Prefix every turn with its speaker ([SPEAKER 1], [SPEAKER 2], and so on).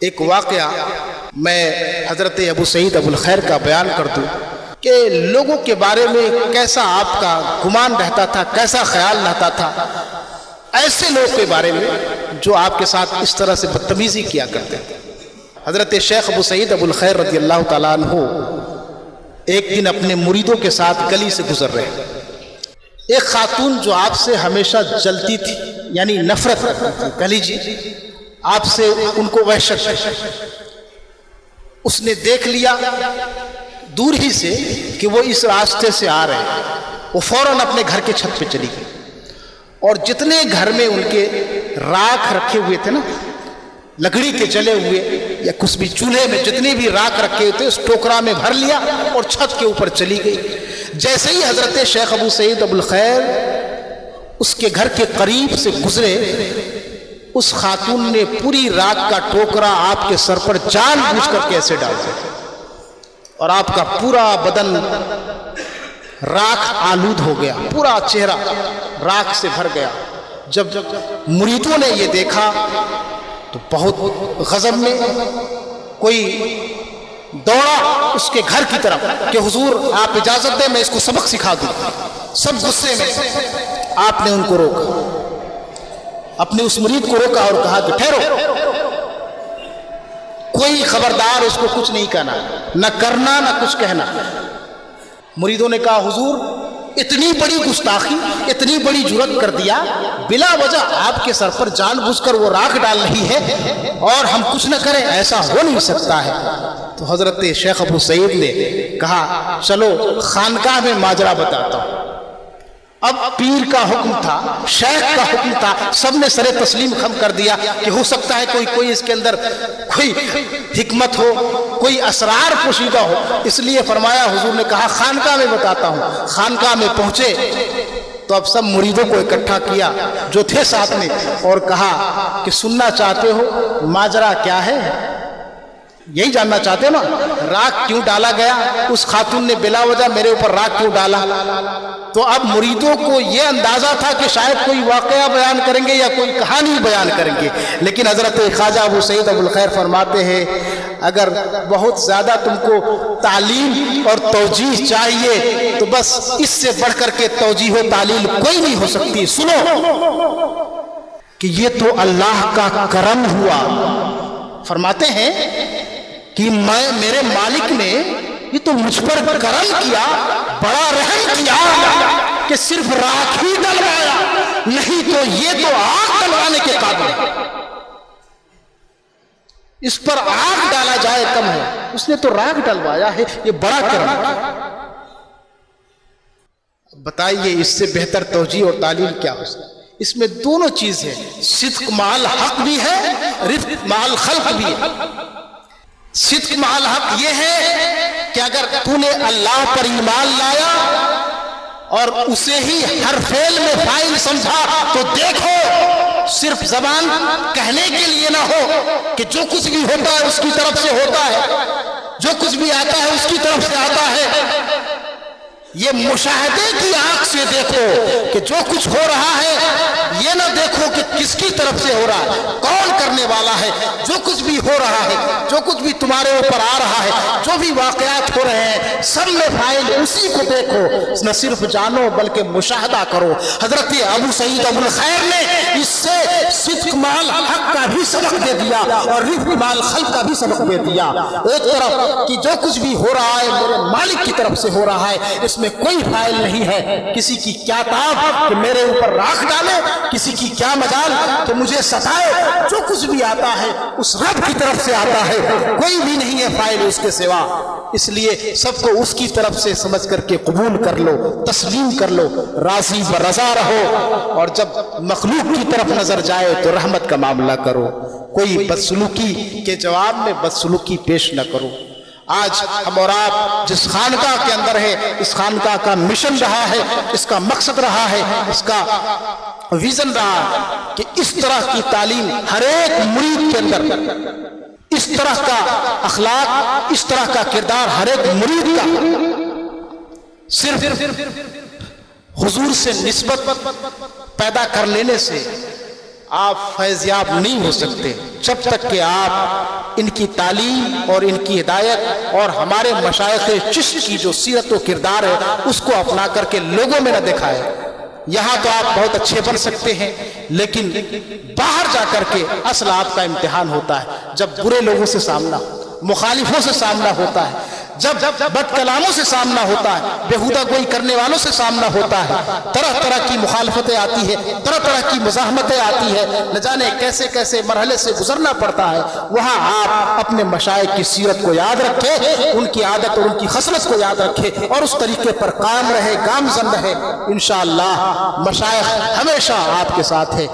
[SPEAKER 1] ایک واقعہ میں حضرت ابو سعید ابو الخیر کا بیان کر دوں کہ لوگوں کے بارے میں کیسا آپ کا گمان رہتا تھا، کیسا خیال رہتا تھا ایسے لوگوں کے بارے میں جو آپ کے ساتھ اس طرح سے بدتمیزی کیا کرتے تھے۔ حضرت شیخ ابو سعید ابو الخیر رضی اللہ تعالیٰ عنہ ایک دن اپنے مریدوں کے ساتھ گلی سے گزر رہے، ایک خاتون جو آپ سے ہمیشہ جلتی تھی، یعنی نفرت کہہ لیجیے، آپ سے ان کو وحشت، اس نے دیکھ لیا دور ہی سے کہ وہ اس راستے سے آ رہے ہیں، وہ فوراً اپنے گھر کے چھت پہ چلی گئی، اور جتنے گھر میں ان کے راکھ رکھے ہوئے تھے نا، لکڑی کے جلے ہوئے یا کچھ بھی چولہے میں جتنے بھی راکھ رکھے ہوئے تھے اس ٹوکرا میں بھر لیا اور چھت کے اوپر چلی گئی۔ جیسے ہی حضرت شیخ ابو سعید ابو الخیر اس کے گھر کے قریب سے گزرے، اس خاتون نے پوری راکھ کا ٹوکرا آپ کے سر پر جان بوجھ کر کیسے ڈال دیا، اور آپ کا پورا بدن راکھ آلود ہو گیا، پورا چہرہ راکھ سے بھر گیا۔ جب مریدوں نے یہ دیکھا تو بہت غضب میں کوئی دوڑا اس کے گھر کی طرف کہ حضور آپ اجازت دیں میں اس کو سبق سکھا دوں۔ سب غصے میں آپ نے ان کو روکا، اپنے اس مرید کو روکا اور کہا کہ ٹھہرو، کوئی خبردار اس کو کچھ نہیں کہنا، نہ کرنا نہ کچھ کہنا۔ مریدوں نے کہا حضور اتنی بڑی گستاخی، اتنی بڑی جرات کر دیا، بلا وجہ آپ کے سر پر جان بوجھ کر وہ راکھ ڈال رہی ہے اور ہم کچھ نہ کریں، ایسا ہو نہیں سکتا ہے۔ تو حضرت شیخ ابو سعید نے کہا چلو خانقاہ میں ماجرا بتاتا ہوں۔ اب پیر کا حکم تھا، شیخ کا حکم تھا، سب نے سر تسلیم خم کر دیا کہ ہو سکتا ہے کوئی اس کے اندر کوئی حکمت ہو، کوئی اسرار پوشیدہ ہو، اس لیے فرمایا، حضور نے کہا خانقاہ میں بتاتا ہوں۔ خانقاہ میں پہنچے تو اب سب مریدوں کو اکٹھا کیا جو تھے ساتھ میں، اور کہا کہ سننا چاہتے ہو ماجرا کیا ہے؟ یہی جاننا چاہتے ہو نا، راکھ کیوں ڈالا گیا؟ اس خاتون نے بلا وجہ میرے اوپر راکھ کیوں ڈالا؟ تو اب مریدوں کو یہ اندازہ تھا کہ شاید کوئی واقعہ بیان کریں گے یا کوئی کہانی بیان کریں گے، لیکن حضرت خواجہ ابو سعید ابو الخیر فرماتے ہیں اگر بہت زیادہ تم کو تعلیم اور توجیہ چاہیے تو بس اس سے بڑھ کر کے توجیہ و تعلیل کوئی نہیں ہو سکتی۔ سنو کہ یہ تو اللہ کا کرم ہوا، فرماتے ہیں کہ میرے مالک نے یہ تو مجھ پر کرم کیا، بڑا رحم کیا کہ صرف راکھ ہی ڈلوایا، نہیں تو یہ تو آگ ڈلوانے کے قابل ہے، اس پر آگ ڈالا جائے کم ہے، اس نے تو راکھ ڈلوایا ہے، یہ بڑا کرم ہے۔ بتائیے اس سے بہتر توجیہ اور تعلیل کیا ہو سکتا ہے؟ اس میں دونوں چیز ہے، صدق مال حق بھی ہے، رفق مال خلق بھی ہے۔ صدق مال حق یہ ہے کہ اگر تو نے اللہ پر ایمان لایا اور اسے ہی ہر فعل میں فاعل سمجھا تو دیکھو صرف زبان کہنے کے لیے نہ ہو کہ جو کچھ بھی ہوتا ہے اس کی طرف سے ہوتا ہے، جو کچھ بھی آتا ہے اس کی طرف سے آتا ہے۔ یہ مشاہدے کی آنکھ سے دیکھو کہ جو کچھ ہو رہا ہے، یہ نہ دیکھو کہ کس کی طرف سے ہو رہا ہے، کون کرنے والا ہے۔ جو کچھ بھی ہو رہا ہے، جو کچھ بھی تمہارے اوپر آ رہا ہے، جو بھی واقعات ہو رہے ہیں، سب میں فاعل اسی کو دیکھو، نہ صرف جانو بلکہ مشاہدہ کرو۔ حضرت ابو سعید ابو الخیر نے اس سے صدق مال حق کا بھی سبق دے دیا اور رفق مال خلق کا بھی سبق دے دیا۔ ایک طرف کہ جو کچھ بھی ہو رہا ہے میرے مالک کی طرف سے ہو رہا ہے، اس میں کوئی فائل نہیں ہے، کسی کی کیا تاب کہ میرے اوپر راکھ ڈالے، کسی کی کیا مجال کہ مجھے ستائے، جو کچھ بھی آتا ہے اس رب کی طرف سے آتا ہے، کوئی بھی نہیں ہے فائل اس کے سوا۔ اس لیے سب کو اس کی طرف سے سمجھ کر کے قبول کر لو، تسلیم کر لو، راضی و رضا رہو، اور جب مخلوق کی طرف نظر جائے تو رحمت کا معاملہ کرو، کوئی بدسلوکی کے جواب میں بدسلوکی پیش نہ کرو۔ آج ہم اور آپ جس خانقاہ کے اندر ہے، اس خانقاہ کا مشن رہا ہے، اس کا مقصد رہا ہے، اس کا ویژن رہا ہے کہ اس طرح کی تعلیم ہر ایک مرید کے اندر، اس طرح کا اخلاق، اس طرح کا کردار ہر ایک مرید کا صرف حضور سے نسبت پیدا کر لینے سے آپ فیضیاب نہیں ہو سکتے جب تک کہ آپ ان کی تعلیم اور ان کی ہدایت اور ہمارے مشائخ چشت کی جو سیرت و کردار ہے اس کو اپنا کر کے لوگوں میں نہ دکھائے۔ یہاں تو آپ بہت اچھے بن سکتے ہیں، لیکن باہر جا کر کے اصل آپ کا امتحان ہوتا ہے جب برے لوگوں سے سامنا، مخالفوں سے سامنا ہوتا ہے، جب بد کلاموں سے سامنا ہوتا ہے، بیہودہ گوئی کرنے والوں سے سامنا ہوتا ہے، طرح طرح کی مخالفتیں آتی ہے، طرح طرح کی مزاحمتیں آتی ہے، نہ جانے کیسے کیسے مرحلے سے گزرنا پڑتا ہے۔ وہاں آپ اپنے مشائخ کی سیرت کو یاد رکھیں، ان کی عادت اور ان کی خصلت کو یاد رکھیں اور اس طریقے پر قائم رہے، گامزن رہے۔ انشاءاللہ مشائخ ہمیشہ آپ کے ساتھ ہے۔